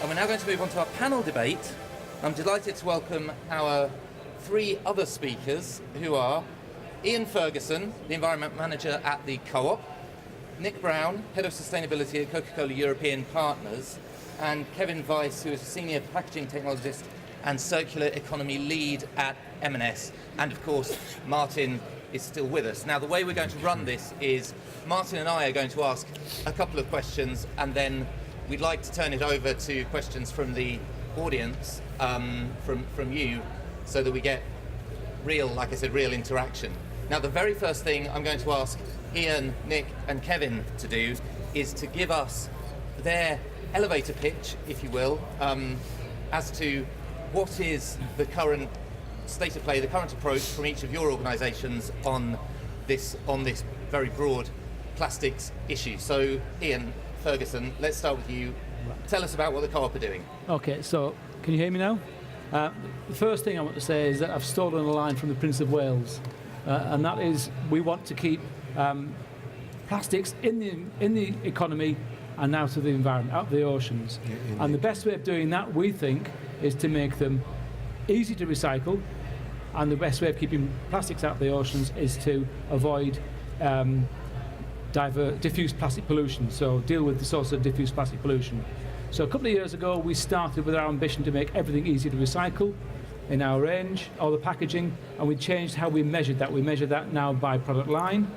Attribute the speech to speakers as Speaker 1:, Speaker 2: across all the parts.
Speaker 1: And we're now going to move on to our panel debate. I'm delighted to welcome our three other speakers, who are Ian Ferguson, the Environment Manager at the Co-op, Nick Brown, Head of Sustainability at Coca-Cola European Partners, and Kevin Weiss, who is a Senior Packaging Technologist and Circular Economy Lead at M&S. And of course, Martin is still with us. Now, the way we're going to run this is Martin and I are going to ask a couple of questions, and then we'd like to turn it over to questions from the audience, from you, so that we get real, like I said, real interaction. Now, the very first thing I'm going to ask Ian, Nick and Kevin to do is to give us their elevator pitch, if you will, as to what is the current state of play, the current approach from each of your organisations on this very broad plastics issue. So, Ian Ferguson, let's start with you. Tell us about what the Co-op are doing.
Speaker 2: Okay, so can you hear me now? The first thing I want to say is that I've stolen a line from the Prince of Wales, and that is we want to keep plastics in the economy and out of the environment, out of the oceans. And the best way of doing that, we think, is to make them easy to recycle, and the best way of keeping plastics out of the oceans is to avoid diffuse plastic pollution, so deal with the source of diffuse plastic pollution. So a couple of years ago we started with our ambition to make everything easy to recycle in our range, all the packaging, and we changed how we measured that. We measure that now by product line.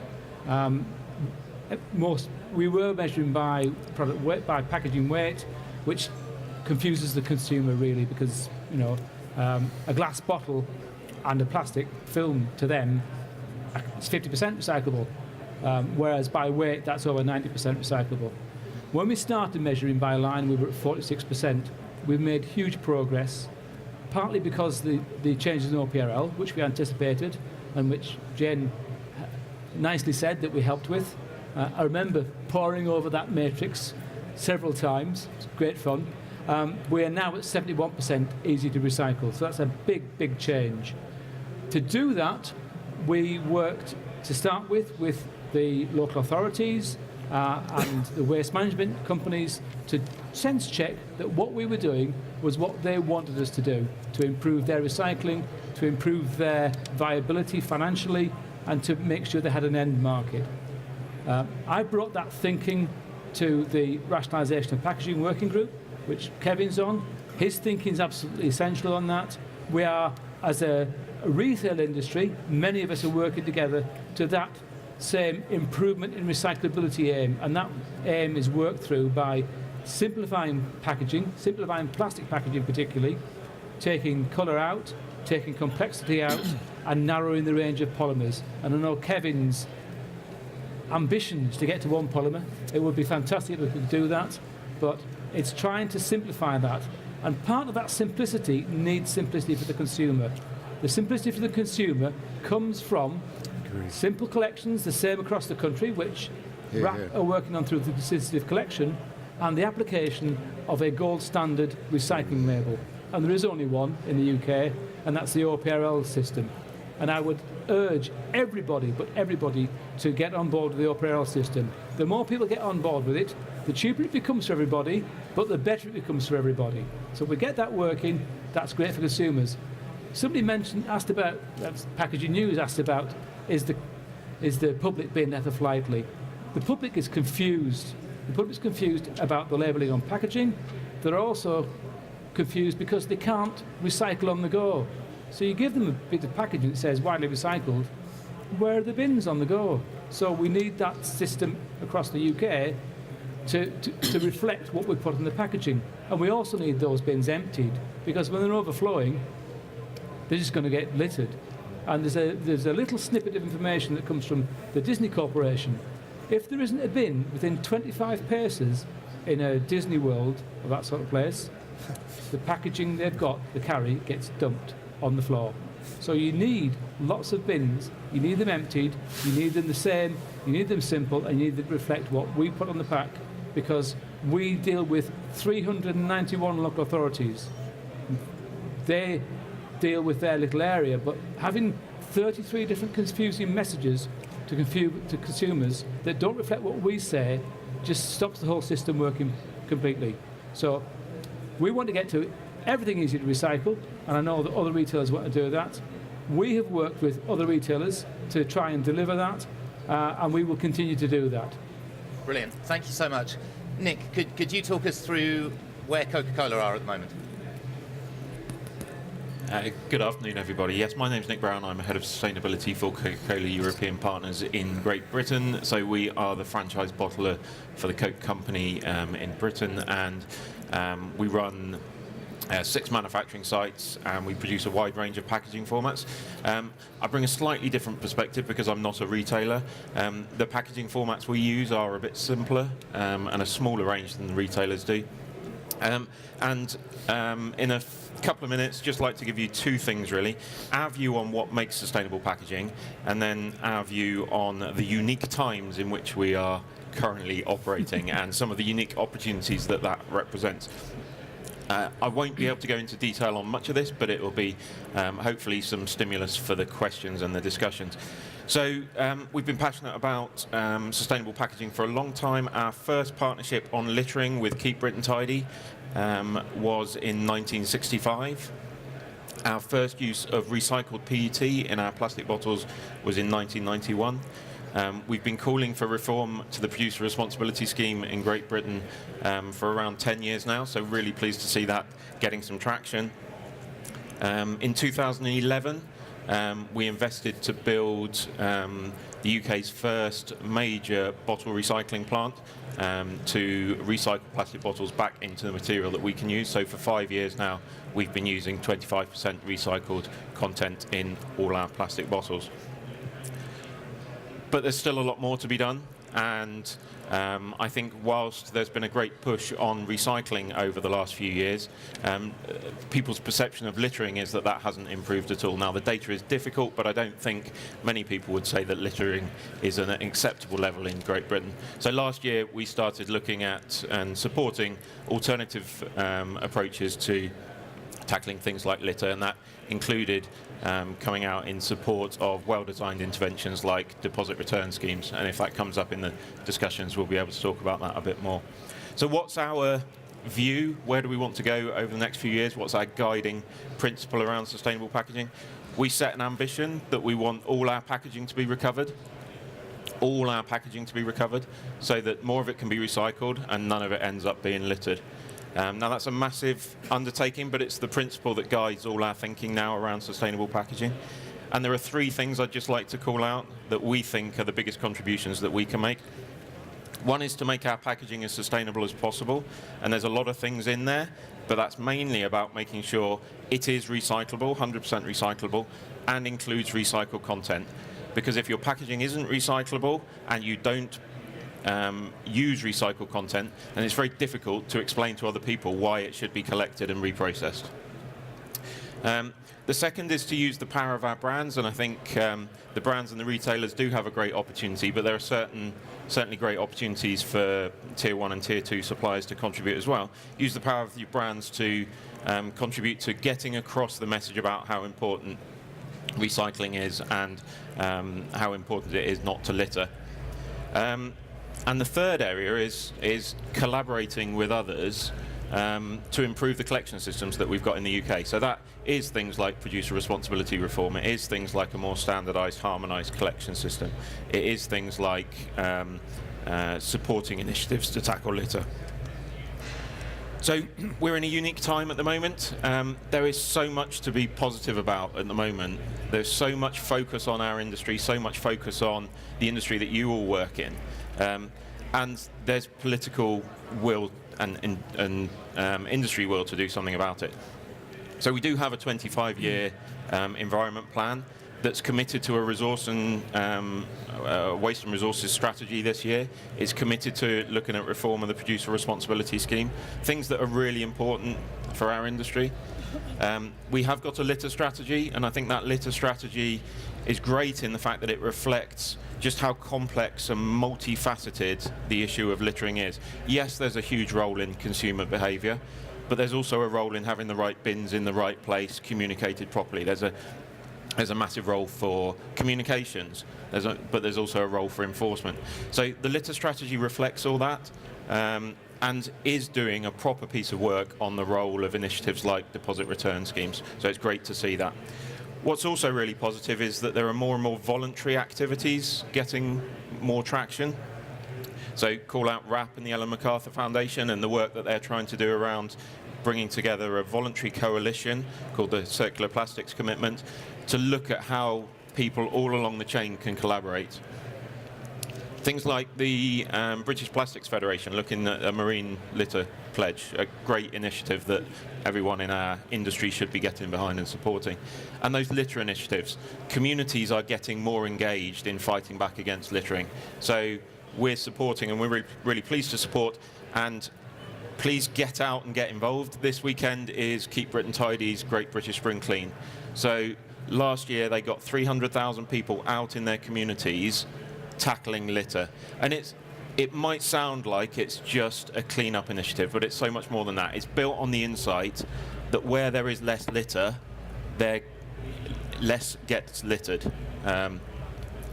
Speaker 2: We were measuring by product weight, by packaging weight, which confuses the consumer really, because a glass bottle and a plastic film to them is 50% recyclable. Whereas by weight, that's over 90% recyclable. When we started measuring by line, we were at 46%. We've made huge progress, partly because the changes in OPRL, which we anticipated, and which Jane nicely said that we helped with. I remember poring over that matrix several times. It's great fun. We are now at 71% easy to recycle, so that's a big, big change. To do that, we worked to start with the local authorities and the waste management companies to sense check that what we were doing was what they wanted us to do, to improve their recycling, to improve their viability financially, and to make sure they had an end market. I brought that thinking to the Rationalisation of Packaging Working Group, which Kevin's on. His thinking is absolutely essential on that. We are, as a retail industry, many of us are working together to that same improvement in recyclability aim, and that aim is worked through by simplifying packaging, simplifying plastic packaging particularly, taking colour out, taking complexity out, and narrowing the range of polymers. And I know Kevin's ambitions to get to one polymer. It would be fantastic if we could do that, but it's trying to simplify that. And part of that simplicity needs simplicity for the consumer. The simplicity for the consumer comes from simple collections, the same across the country, which RAP are working on through the sensitive collection, and the application of a gold standard recycling label. And there is only one in the UK, and that's the OPRL system. And I would urge everybody, to get on board with the OPRL system. The more people get on board with it, the cheaper it becomes for everybody, but the better it becomes for everybody. So if we get that working, that's great for consumers. Somebody asked about, that's Packaging News asked about, is the public being left off lightly? The public is confused. The public is confused about the labelling on packaging. They're also confused because they can't recycle on the go. So you give them a bit of packaging that says widely recycled. Where are the bins on the go? So we need that system across the UK to reflect what we put in the packaging. And we also need those bins emptied, because when they're overflowing, they're just going to get littered. And there's a little snippet of information that comes from the Disney Corporation. If there isn't a bin within 25 paces in a Disney World or that sort of place, the packaging they've got, the carry, gets dumped on the floor. So you need lots of bins, you need them emptied, you need them the same, you need them simple, and you need them to reflect what we put on the pack, because we deal with 391 local authorities. They deal with their little area, but having 33 different confusing messages to consumers that don't reflect what we say just stops the whole system working completely. So We want to get to everything easy to recycle, and I know that other retailers want to do that. We have worked with other retailers to try and deliver that, and we will continue to do that.
Speaker 1: Brilliant. Thank you so much. Nick, could you talk us through where Coca-Cola are at the moment?
Speaker 3: Good afternoon, everybody. Yes, my name's Nick Brown. I'm Head of Sustainability for Coca-Cola European Partners in Great Britain. So we are the franchise bottler for the Coke company in Britain, and we run 6 manufacturing sites, and we produce a wide range of packaging formats. I bring a slightly different perspective because I'm not a retailer. The packaging formats we use are a bit simpler and a smaller range than the retailers do. In a couple of minutes, just like to give you 2 things really. Our view on what makes sustainable packaging, and then our view on the unique times in which we are currently operating and some of the unique opportunities that that represents. I won't be able to go into detail on much of this, but it will be hopefully some stimulus for the questions and the discussions. So we've been passionate about sustainable packaging for a long time. Our first partnership on littering with Keep Britain Tidy was in 1965. Our first use of recycled PET in our plastic bottles was in 1991. We've been calling for reform to the Producer Responsibility Scheme in Great Britain for around 10 years now, so really pleased to see that getting some traction. In 2011, we invested to build the UK's first major bottle recycling plant to recycle plastic bottles back into the material that we can use. So for 5 years now, we've been using 25% recycled content in all our plastic bottles. But there's still a lot more to be done, and I think whilst there's been a great push on recycling over the last few years, people's perception of littering is that that hasn't improved at all. Now, the data is difficult, but I don't think many people would say that littering is an acceptable level in Great Britain. So last year, we started looking at and supporting alternative approaches to tackling things like litter, and that included coming out in support of well-designed interventions like deposit return schemes. And if that comes up in the discussions, we'll be able to talk about that a bit more. So what's our view? Where do we want to go over the next few years? What's our guiding principle around sustainable packaging? We set an ambition that we want all our packaging to be recovered. All our packaging to be recovered, so that more of it can be recycled and none of it ends up being littered. Now that's a massive undertaking, but it's the principle that guides all our thinking now around sustainable packaging. And there are 3 things I'd just like to call out that we think are the biggest contributions that we can make. One is to make our packaging as sustainable as possible, and there's a lot of things in there, but that's mainly about making sure it is recyclable, 100% recyclable, and includes recycled content. Because if your packaging isn't recyclable and you don't use recycled content, and it's very difficult to explain to other people why it should be collected and reprocessed. The second is to use the power of our brands, and I think the brands and the retailers do have a great opportunity, but there are certainly great opportunities for Tier 1 and Tier 2 suppliers to contribute as well. Use the power of your brands to contribute to getting across the message about how important recycling is and how important it is not to litter. And the third area is collaborating with others to improve the collection systems that we've got in the UK. So that is things like producer responsibility reform. It is things like a more standardised, harmonised collection system. It is things like supporting initiatives to tackle litter. So we're in a unique time at the moment. There is so much to be positive about at the moment. There's so much focus on our industry, so much focus on the industry that you all work in. And there's political will and industry will to do something about it. So we do have a 25-year environment plan that's committed to a resource and waste and resources strategy this year. It's committed to looking at reform of the Producer Responsibility Scheme, things that are really important for our industry. We have got a litter strategy, and I think that litter strategy is great in the fact that it reflects just how complex and multifaceted the issue of littering is. Yes, there's a huge role in consumer behaviour, but there's also a role in having the right bins in the right place, communicated properly. There's a massive role for communications, but there's also a role for enforcement. So the litter strategy reflects all that. and is doing a proper piece of work on the role of initiatives like deposit return schemes. So it's great to see that. What's also really positive is that there are more and more voluntary activities getting more traction. So call out WRAP and the Ellen MacArthur Foundation and the work that they're trying to do around bringing together a voluntary coalition called the Circular Plastics Commitment to look at how people all along the chain can collaborate. Things like the British Plastics Federation looking at a marine litter pledge, a great initiative that everyone in our industry should be getting behind and supporting. And those litter initiatives, communities are getting more engaged in fighting back against littering. So we're supporting, and we're really pleased to support, and please get out and get involved. This weekend is Keep Britain Tidy's Great British Spring Clean. So last year they got 300,000 people out in their communities tackling litter. And it might sound like it's just a clean-up initiative, but it's so much more than that. It's built on the insight that where there is less litter, there less gets littered.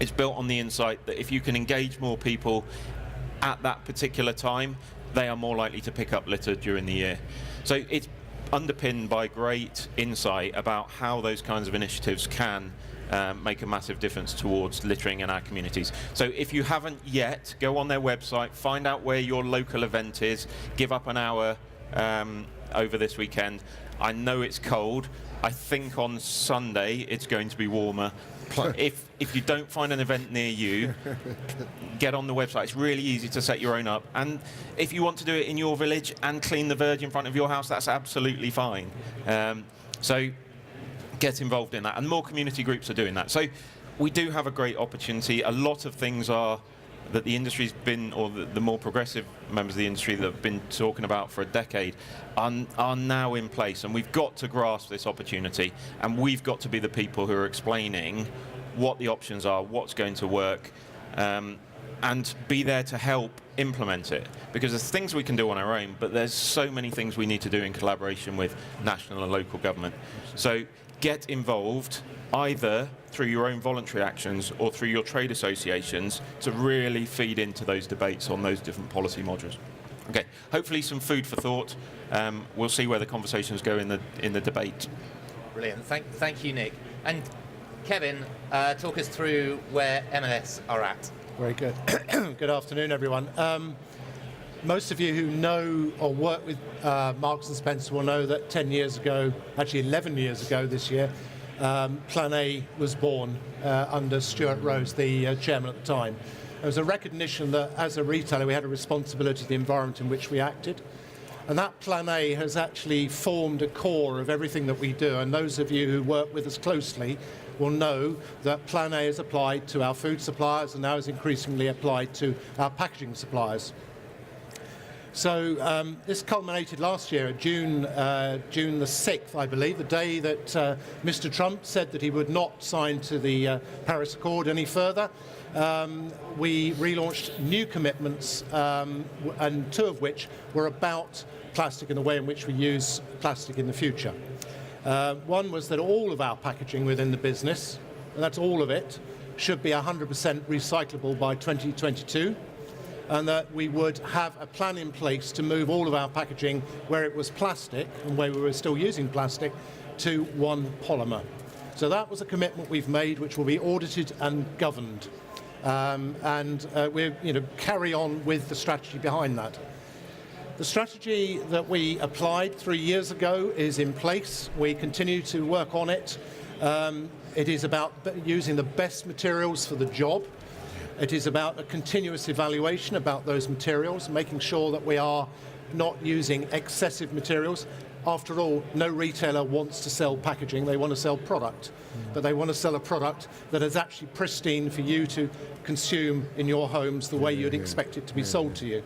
Speaker 3: It's built on the insight that if you can engage more people at that particular time, they are more likely to pick up litter during the year. So it's underpinned by great insight about how those kinds of initiatives can make a massive difference towards littering in our communities. So if you haven't yet, go on their website, find out where your local event is, give up an hour over this weekend. I know it's cold. I think on Sunday it's going to be warmer. If you don't find an event near you, get on the website. It's really easy to set your own up. And if you want to do it in your village and clean the verge in front of your house, that's absolutely fine. So get involved in that. And more community groups are doing that. So we do have a great opportunity. A lot of things are that the industry's been, or the more progressive members of the industry that have been talking about for a decade, are now in place. And we've got to grasp this opportunity. And we've got to be the people who are explaining what the options are, what's going to work, and be there to help implement it. Because there's things we can do on our own, but there's so many things we need to do in collaboration with national and local government. So get involved, either through your own voluntary actions or through your trade associations, to really feed into those debates on those different policy modules. Okay, hopefully some food for thought. We'll see where the conversations go in the debate.
Speaker 1: Brilliant. Thank you, Nick. And Kevin, talk us through where M&S are at.
Speaker 4: Very good. Good afternoon, everyone. Most of you who know or work with Marks & Spencer will know that 10 years ago, actually 11 years ago this year, Plan A was born under Stuart Rose, the chairman at the time. There was a recognition that as a retailer we had a responsibility to the environment in which we acted. And that Plan A has actually formed a core of everything that we do. And those of you who work with us closely will know that Plan A is applied to our food suppliers and now is increasingly applied to our packaging suppliers. So this culminated last year, June the 6th, I believe, the day that Mr. Trump said that he would not sign to the Paris Accord any further. We relaunched new commitments, and two of which were about plastic and the way in which we use plastic in the future. One was that all of our packaging within the business, and that's all of it, should be 100% recyclable by 2022. And that we would have a plan in place to move all of our packaging where it was plastic and where we were still using plastic to one polymer. So that was a commitment we've made, which will be audited and governed. We'll carry on with the strategy behind that. The strategy that we applied 3 years ago is in place. We continue to work on it. It is about using the best materials for the job. It is about a continuous evaluation about those materials, making sure that we are not using excessive materials. After all, no retailer wants to sell packaging, they want to sell product. But they want to sell a product that is actually pristine for you to consume in your homes the way you'd expect it to be sold to you.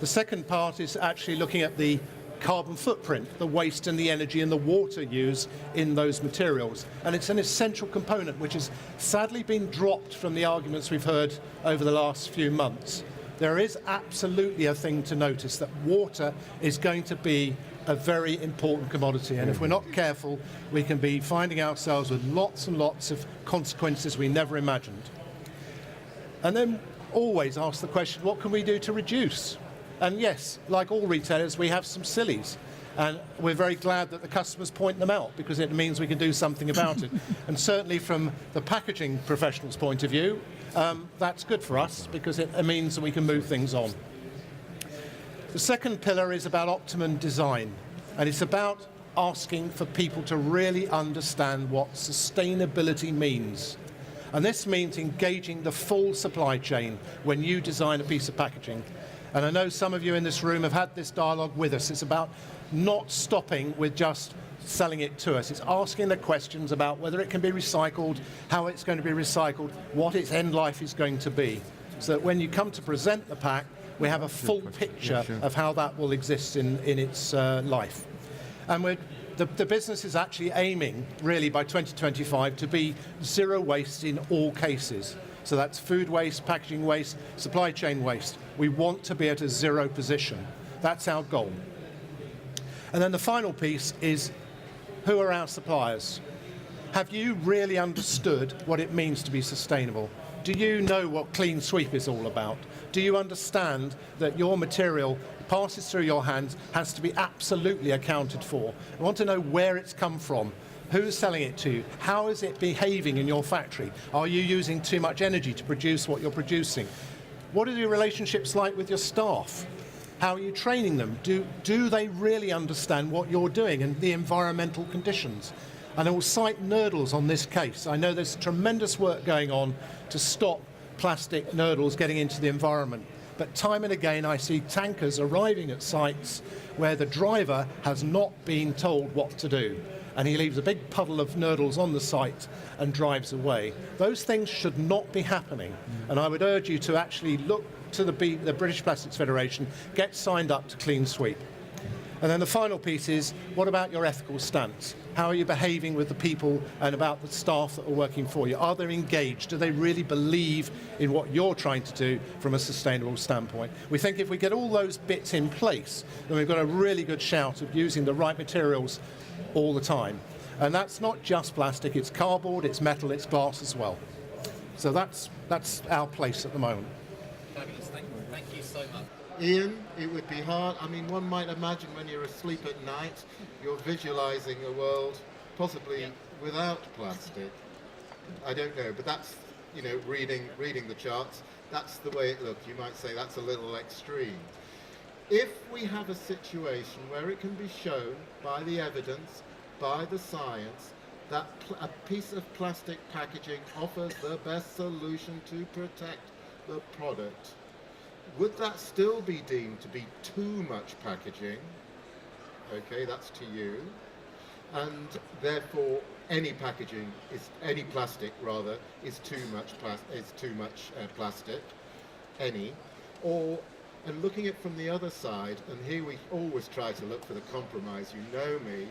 Speaker 4: The second part is actually looking at the carbon footprint, the waste and the energy and the water used in those materials. And it's an essential component which has sadly been dropped from the arguments we've heard over the last few months. There is absolutely a thing to notice, that water is going to be a very important commodity, and if we're not careful we can be finding ourselves with lots and lots of consequences we never imagined. And then always ask the question, what can we do to reduce? And yes, like all retailers, we have some sillies. And we're very glad that the customers point them out, because it means we can do something about it. And certainly from the packaging professional's point of view, that's good for us, because it means that we can move things on. The second pillar is about optimum design, and it's about asking for people to really understand what sustainability means. And this means engaging the full supply chain when you design a piece of packaging. And I know some of you in this room have had this dialogue with us. It's about not stopping with just selling it to us. It's asking the questions about whether it can be recycled, how it's going to be recycled, what its end life is going to be. So that when you come to present the pack, we have a full picture of how that will exist in its life. And the business is actually aiming, really, by 2025 to be zero waste in all cases. So that's food waste, packaging waste, supply chain waste. We want to be at a zero position. That's our goal. And then the final piece is, who are our suppliers? Have you really understood what it means to be sustainable? Do you know what Clean Sweep is all about? Do you understand that your material passes through your hands has to be absolutely accounted for? I want to know where it's come from. Who's selling it to you? How is it behaving in your factory? Are you using too much energy to produce what you're producing? What are your relationships like with your staff? How are you training them? Do they really understand what you're doing and the environmental conditions? And I will cite Nurdles on this case. I know there's tremendous work going on to stop plastic nurdles getting into the environment. But time and again, I see tankers arriving at sites where the driver has not been told what to do. And he leaves a big puddle of nurdles on the site and drives away. Those things should not be happening. And I would urge you to actually look to the British Plastics Federation, get signed up to Clean Sweep. And then the final piece is, what about your ethical stance? How are you behaving with the people and about the staff that are working for you? Are they engaged? Do they really believe in what you're trying to do from a sustainable standpoint? We think if we get all those bits in place, then we've got a really good shout of using the right materials all the time. And that's not just plastic, it's cardboard, it's metal, it's glass as well. So that's our place at the moment.
Speaker 1: Fabulous, thank you so much.
Speaker 5: Ian, it would be hard. I mean, one might imagine when you're asleep at night, you're visualizing a world possibly without plastic. I don't know, but that's, you know, reading the charts, that's the way it looked. You might say that's a little extreme. If we have a situation where it can be shown by the evidence, by the science, that a piece of plastic packaging offers the best solution to protect the product, would that still be deemed to be too much packaging? Okay, that's to you. And therefore, any packaging any plastic rather is too much plastic. And looking at it from the other side, and here we always try to look for the compromise. You know me.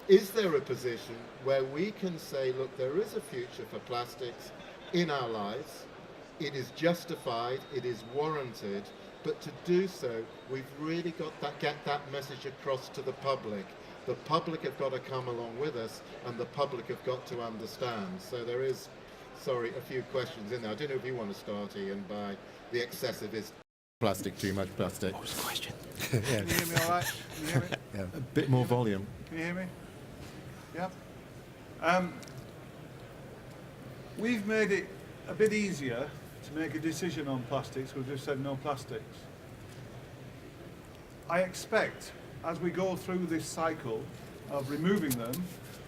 Speaker 5: Is there a position where we can say, look, there is a future for plastics in our lives? It is justified, it is warranted, but to do so, we've really got to get that message across to the public. The public have got to come along with us, and the public have got to understand. So there is, a few questions in there. I don't know if you want to start, Ian, by the excessive is plastic, too much plastic.
Speaker 3: What was the question?
Speaker 5: Yeah.
Speaker 6: Can you hear me all right? Can you hear me?
Speaker 5: Yeah. A bit more volume.
Speaker 6: Can you hear me? Yeah. We've made it a bit easier to make a decision on plastics. We've just said no plastics. I expect, as we go through this cycle of removing them,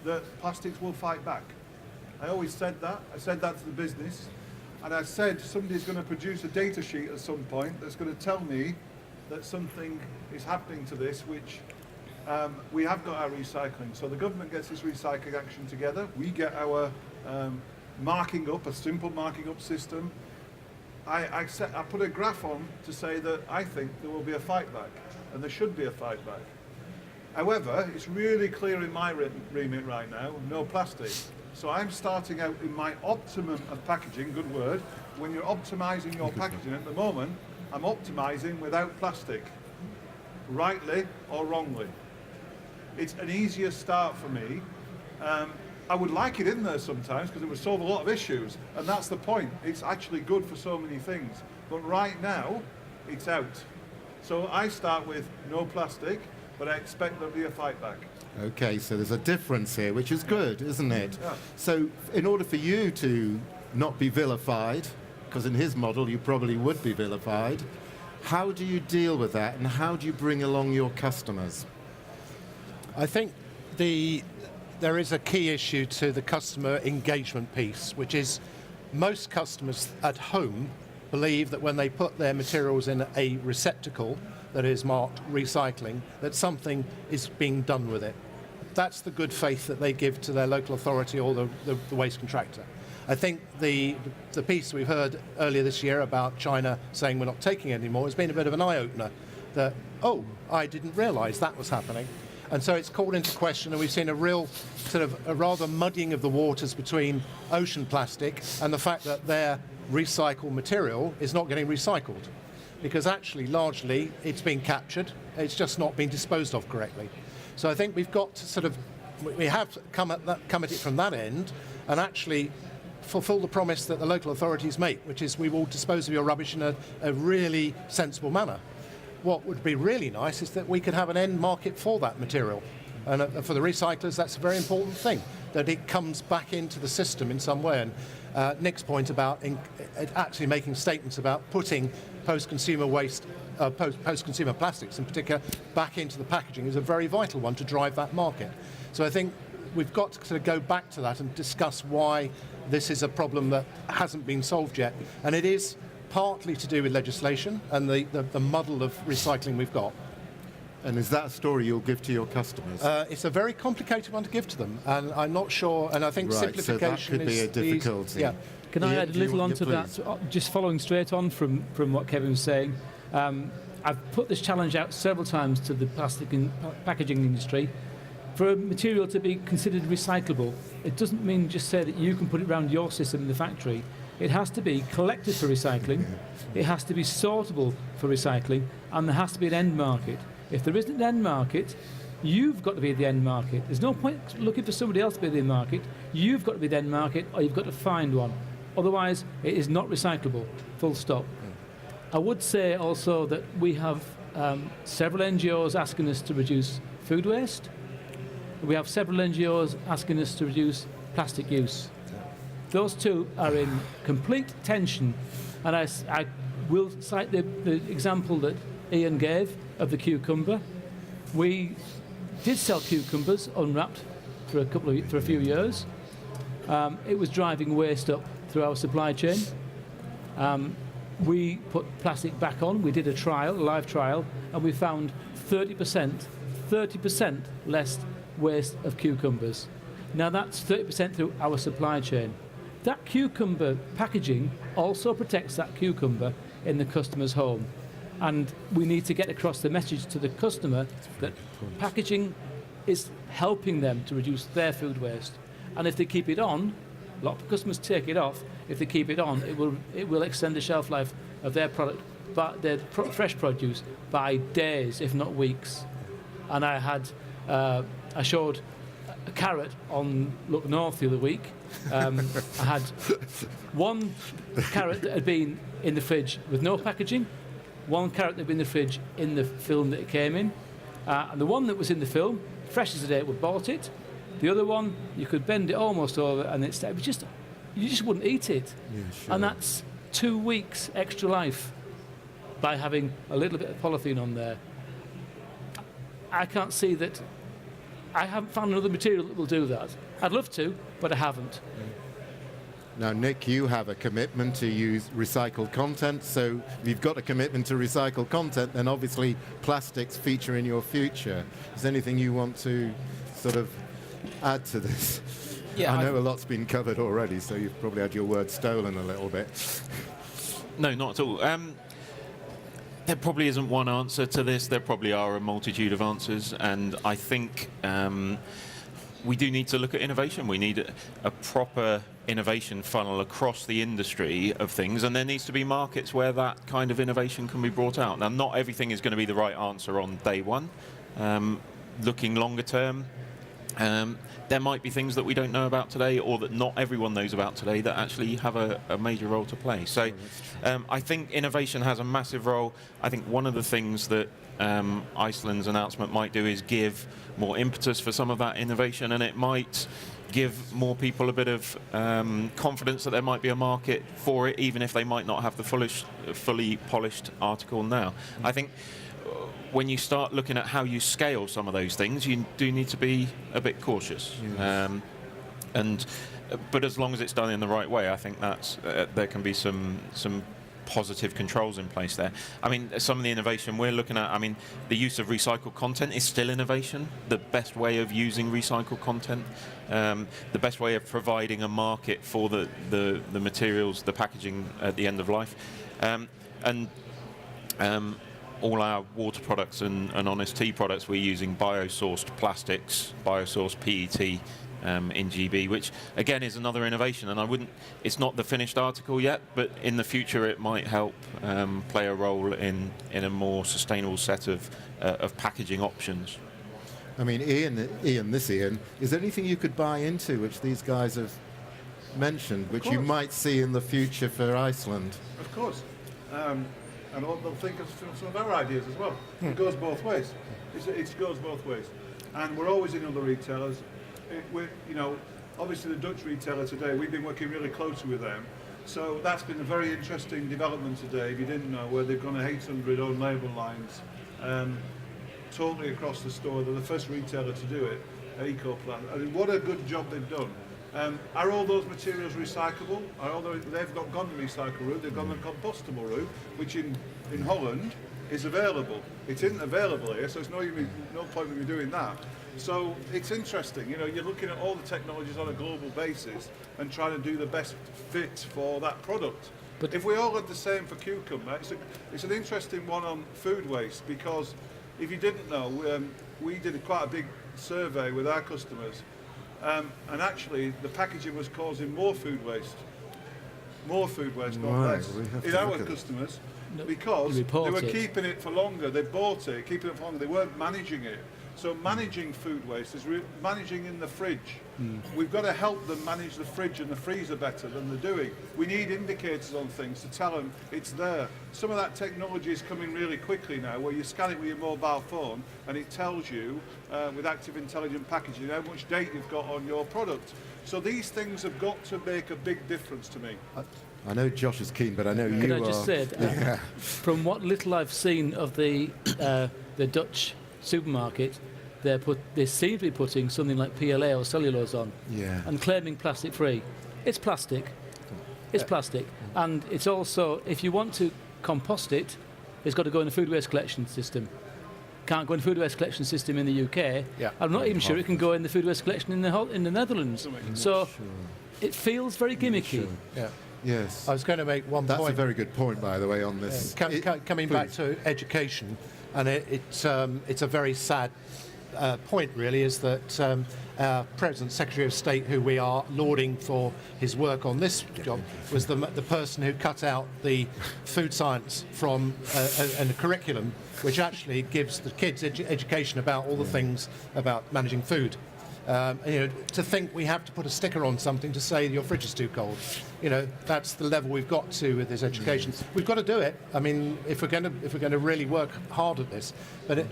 Speaker 6: that plastics will fight back. I always said that. I said that to the business. And I said somebody's going to produce a data sheet at some point that's going to tell me that something is happening to this, which we have got our recycling. So the government gets its recycling action together. We get our marking up, a simple marking up system. I put a graph on to say that I think there will be a fight back, and there should be a fight back. However, it's really clear in my remit right now, no plastic. So I'm starting out in my optimum of packaging, good word. When you're optimizing your packaging at the moment, I'm optimizing without plastic, rightly or wrongly. It's an easier start for me. I would like it in there sometimes because it would solve a lot of issues, and that's the point. It's actually good for so many things. But right now, it's out. So I start with no plastic, but I expect there'll be a fight back.
Speaker 5: Okay, so there's a difference here, which is good, isn't it?
Speaker 6: Yeah.
Speaker 5: So in order for you to not be vilified, because in his model you probably would be vilified, how do you deal with that and how do you bring along your customers?
Speaker 4: I think there is a key issue to the customer engagement piece, which is most customers at home believe that when they put their materials in a receptacle that is marked recycling, that something is being done with it. That's the good faith that they give to their local authority or the waste contractor. I think the piece we've heard earlier this year about China saying we're not taking it anymore has been a bit of an eye-opener that, oh, I didn't realise that was happening. And so it's called into question, and we've seen a real sort of a rather muddying of the waters between ocean plastic and the fact that their recycled material is not getting recycled. Because actually, largely, it's being captured, it's just not being disposed of correctly. So I think we've got to sort of, we have to come at it from that end and actually fulfill the promise that the local authorities make, which is we will dispose of your rubbish in a really sensible manner. What would be really nice is that we could have an end market for that material. And for the recyclers, that's a very important thing, that it comes back into the system in some way. And Nick's point about actually making statements about putting post-consumer waste, post-consumer plastics in particular, back into the packaging is a very vital one to drive that market. So I think we've got to sort of go back to that and discuss why this is a problem that hasn't been solved yet. And it is partly to do with legislation and the muddle of recycling we've got.
Speaker 5: And is that a story you'll give to your customers?
Speaker 4: It's a very complicated one to give to them, and I'm not sure, and I think
Speaker 5: Right,
Speaker 4: simplification
Speaker 5: so that could be a difficulty.
Speaker 4: Yeah.
Speaker 2: Can I
Speaker 5: Yeah,
Speaker 2: add a
Speaker 5: do you
Speaker 2: little
Speaker 5: want-
Speaker 2: onto
Speaker 5: yeah,
Speaker 2: that?
Speaker 5: please.
Speaker 2: Just following straight on from what Kevin was saying, I've put this challenge out several times to the plastic and packaging industry. For a material to be considered recyclable, it doesn't mean just say that you can put it around your system in the factory. It has to be collected for recycling, it has to be sortable for recycling, and there has to be an end market. If there isn't an end market, you've got to be the end market. There's no point looking for somebody else to be the end market. You've got to be the end market, or you've got to find one. Otherwise, it is not recyclable, full stop. I would say also that we have several NGOs asking us to reduce food waste. We have several NGOs asking us to reduce plastic use. Those two are in complete tension, and I will cite the example that Ian gave of the cucumber. We did sell cucumbers unwrapped for a few years. It was driving waste up through our supply chain. We put plastic back on. We did a live trial, and we found 30% less waste of cucumbers. Now that's 30% through our supply chain. That cucumber packaging also protects that cucumber in the customer's home. And we need to get across the message to the customer that packaging is helping them to reduce their food waste. And if they keep it on, a lot of customers take it off. If they keep it on, it will extend the shelf life of their product, but their fresh produce, by days, if not weeks. And I showed a carrot on Look North the other week. I had one carrot that had been in the fridge with no packaging, one carrot that had been in the fridge in the film that it came in, and the one that was in the film, fresh as the day we bought it. The other one, you could bend it almost over, and it was just, you just wouldn't eat it.
Speaker 5: Yeah, sure.
Speaker 2: And that's 2 weeks extra life by having a little bit of polythene on there. I can't see that. I haven't found another material that will do that. I'd love to, but I haven't.
Speaker 5: Now, Nick, you have a commitment to use recycled content, so if you've got a commitment to recycled content, then obviously plastics feature in your future. Is there anything you want to sort of add to this?
Speaker 3: Yeah,
Speaker 5: I know a lot's been covered already, so you've probably had your word stolen a little bit.
Speaker 3: No, not at all. There probably isn't one answer to this. There probably are a multitude of answers, and I think we do need to look at innovation. We need a proper innovation funnel across the industry of things, and there needs to be markets where that kind of innovation can be brought out. Now, not everything is going to be the right answer on day one. Looking longer term, there might be things that we don't know about today, or that not everyone knows about today, that actually have a major role to play. So I think innovation has a massive role. I think one of the things that Iceland's announcement might do is give more impetus for some of that innovation, and it might give more people a bit of confidence that there might be a market for it, even if they might not have the fully polished article now. I think when you start looking at how you scale some of those things, you do need to be a bit cautious. But as long as it's done in the right way, I think that's there can be some positive controls in place there. I mean, some of the innovation we're looking at, I mean, the use of recycled content is still innovation. The best way of using recycled content, the best way of providing a market for the materials, the packaging at the end of life. All our water products and Honest Tea products, we're using biosourced plastics, biosourced PET in GB, which again is another innovation. And it's not the finished article yet, but in the future it might help play a role in a more sustainable set of packaging options.
Speaker 5: I mean, Ian, is there anything you could buy into which these guys have mentioned, which you might see in the future for Iceland?
Speaker 6: Of course. And they'll think of some of our ideas as well. It goes both ways. It goes both ways. And we're always in other retailers. Obviously the Dutch retailer today, we've been working really closely with them. So that's been a very interesting development today, if you didn't know, where they've gone 800 own label lines totally across the store. They're the first retailer to do it, EcoPlant. I mean, what a good job they've done. Are all those materials recyclable? They've not gone the recycle route, they've gone the compostable route, which in Holland is available. It isn't available here, so there's no point in me doing that. So it's interesting, you're looking at all the technologies on a global basis and trying to do the best fit for that product. But if we all had the same for cucumber, it's an interesting one on food waste, because if you didn't know, we did quite a big survey with our customers. And actually, the packaging was causing more food waste, not less, in our customers, because they were keeping it for longer. They bought it, keeping it for longer. They weren't managing it. So managing food waste is managing in the fridge. We've got to help them manage the fridge and the freezer better than they're doing. We need indicators on things to tell them it's there. Some of that technology is coming really quickly now, where you scan it with your mobile phone and it tells you, with active intelligent packaging, how much date you've got on your product. So these things have got to make a big difference to me.
Speaker 5: I know Josh is keen, but I know you are.
Speaker 2: Could I just say, from what little I've seen of the Dutch supermarket, they seem to be putting something like PLA or cellulose on, and claiming plastic free. It's plastic. It's plastic, and it's also, if you want to compost it, it's got to go in the food waste collection system. Can't go in the food waste collection system in the UK. I'm not even sure it can go in the food waste collection in the Netherlands. So it feels very gimmicky.
Speaker 4: Yes. I was going to make one point.
Speaker 5: That's a very good point, by the way, on this.
Speaker 4: Coming back to education, and it's a very sad point, really, is that our President, Secretary of State, who we are lauding for his work on this job, was the person who cut out the food science from a curriculum, which actually gives the kids education about all the things about managing food. To think we have to put a sticker on something to say your fridge is too cold, that's the level we've got to with this education. We've got to do it. I mean, if we're going to really work hard at this, but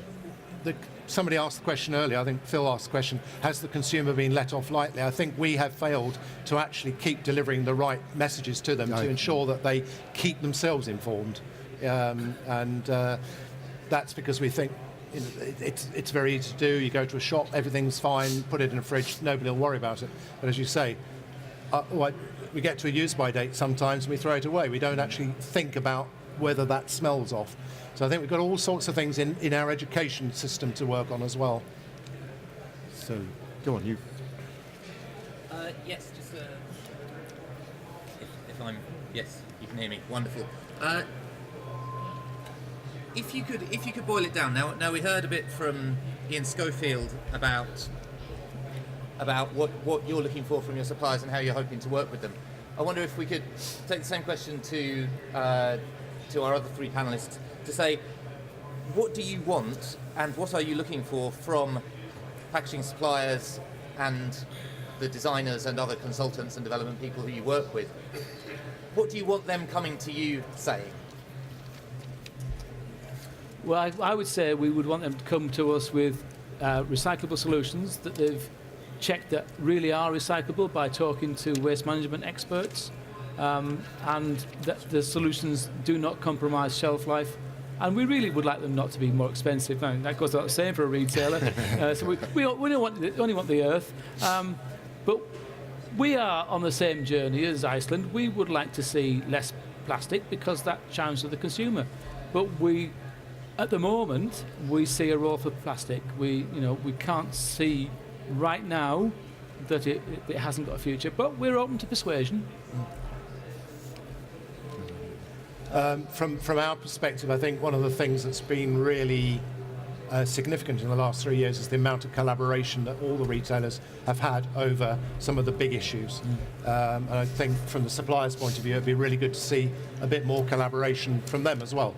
Speaker 4: somebody asked the question earlier, I think Phil asked the question, has the consumer been let off lightly? I think we have failed to actually keep delivering the right messages to them to ensure that they keep themselves informed. And that's because we think it's very easy to do. You go to a shop, everything's fine, put it in a fridge, nobody will worry about it. But as you say, we get to a use-by date sometimes and we throw it away. We don't actually think about whether that smells off. So I think we've got all sorts of things in our education system to work on as well.
Speaker 5: So, go on, you.
Speaker 1: Yes, just yes, you can hear me. Wonderful. If you could boil it down. Now we heard a bit from Ian Schofield about what you're looking for from your suppliers and how you're hoping to work with them. I wonder if we could take the same question to our other three panelists, to say, what do you want and what are you looking for from packaging suppliers and the designers and other consultants and development people who you work with, what do you want them coming to you saying?
Speaker 2: Well, I would say we would want them to come to us with recyclable solutions that they've checked that really are recyclable by talking to waste management experts, and that the solutions do not compromise shelf life. And we really would like them not to be more expensive. Now, that goes without saying for a retailer. So we only want the earth. But we are on the same journey as Iceland. We would like to see less plastic because that chimes with the consumer. But at the moment, we see a role for plastic. We can't see right now that it hasn't got a future. But we're open to persuasion.
Speaker 4: From our perspective, I think one of the things that's been really significant in the last 3 years is the amount of collaboration that all the retailers have had over some of the big issues. And I think from the suppliers' point of view, it'd be really good to see a bit more collaboration from them as well,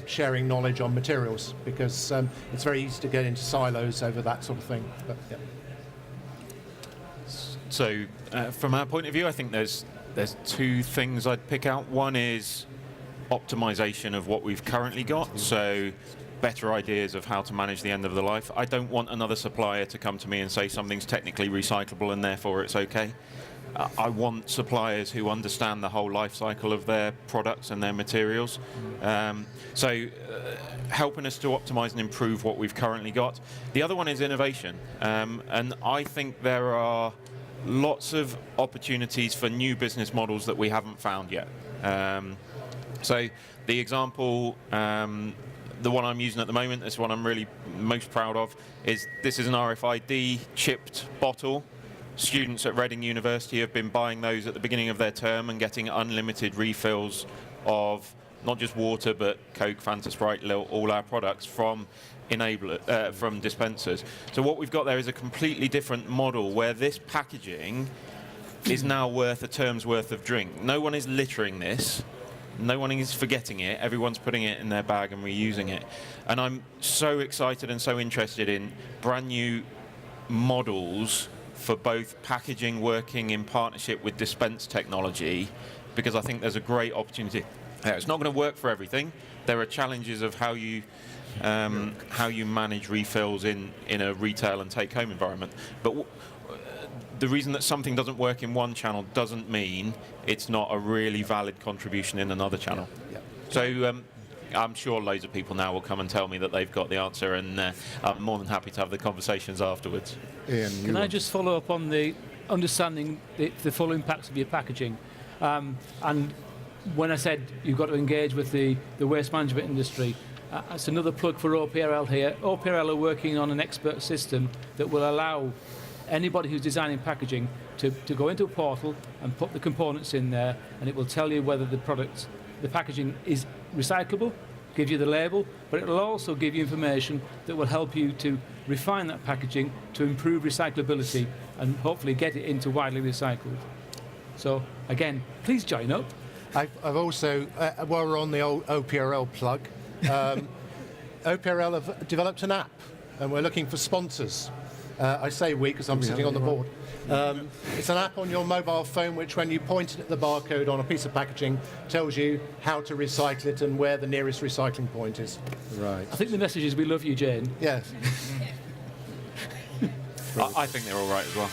Speaker 4: sharing knowledge on materials, because it's very easy to get into silos over that sort of thing. But, yeah.
Speaker 3: So, from our point of view, I think there's two things I'd pick out. One is optimization of what we've currently got, so better ideas of how to manage the end of the life. I don't want another supplier to come to me and say something's technically recyclable and therefore it's okay. I want suppliers who understand the whole life cycle of their products and their materials. Helping us to optimize and improve what we've currently got. The other one is innovation, and I think there are lots of opportunities for new business models that we haven't found yet. So the example, the one I'm using at the moment, this one I'm really most proud of, is this is an RFID chipped bottle. Students at Reading University have been buying those at the beginning of their term and getting unlimited refills of not just water but Coke, Fanta, Sprite, all our products from from dispensers. So what we've got there is a completely different model where this packaging is now worth a term's worth of drink. No one is littering this. No one is forgetting it. Everyone's putting it in their bag and reusing it. And I'm so excited and so interested in brand new models for both packaging working in partnership with dispense technology, because I think there's a great opportunity. It's not going to work for everything. There are challenges of how you manage refills in a retail and take-home environment. But the reason that something doesn't work in one channel doesn't mean it's not a really valid contribution in another channel.
Speaker 4: Yeah.
Speaker 3: So I'm sure loads of people now will come and tell me that they've got the answer, and I'm more than happy to have the conversations afterwards.
Speaker 5: Ian,
Speaker 2: Can I just follow up on the understanding the full impacts of your packaging? And when I said you've got to engage with the waste management industry, it's another plug for OPRL here. OPRL are working on an expert system that will allow anybody who's designing packaging to go into a portal and put the components in there, and it will tell you whether the packaging is recyclable, give you the label, but it will also give you information that will help you to refine that packaging to improve recyclability and hopefully get it into widely recycled. So again, please join up.
Speaker 4: I've also, while we're on the old OPRL plug, OPRL have developed an app, and we're looking for sponsors. I say we because I'm sitting on the board. It's an app on your mobile phone which, when you point it at the barcode on a piece of packaging, tells you how to recycle it and where the nearest recycling point is.
Speaker 5: right.
Speaker 2: I think the message is we love you, Jane.
Speaker 4: Yes.
Speaker 3: I think they're all right as well.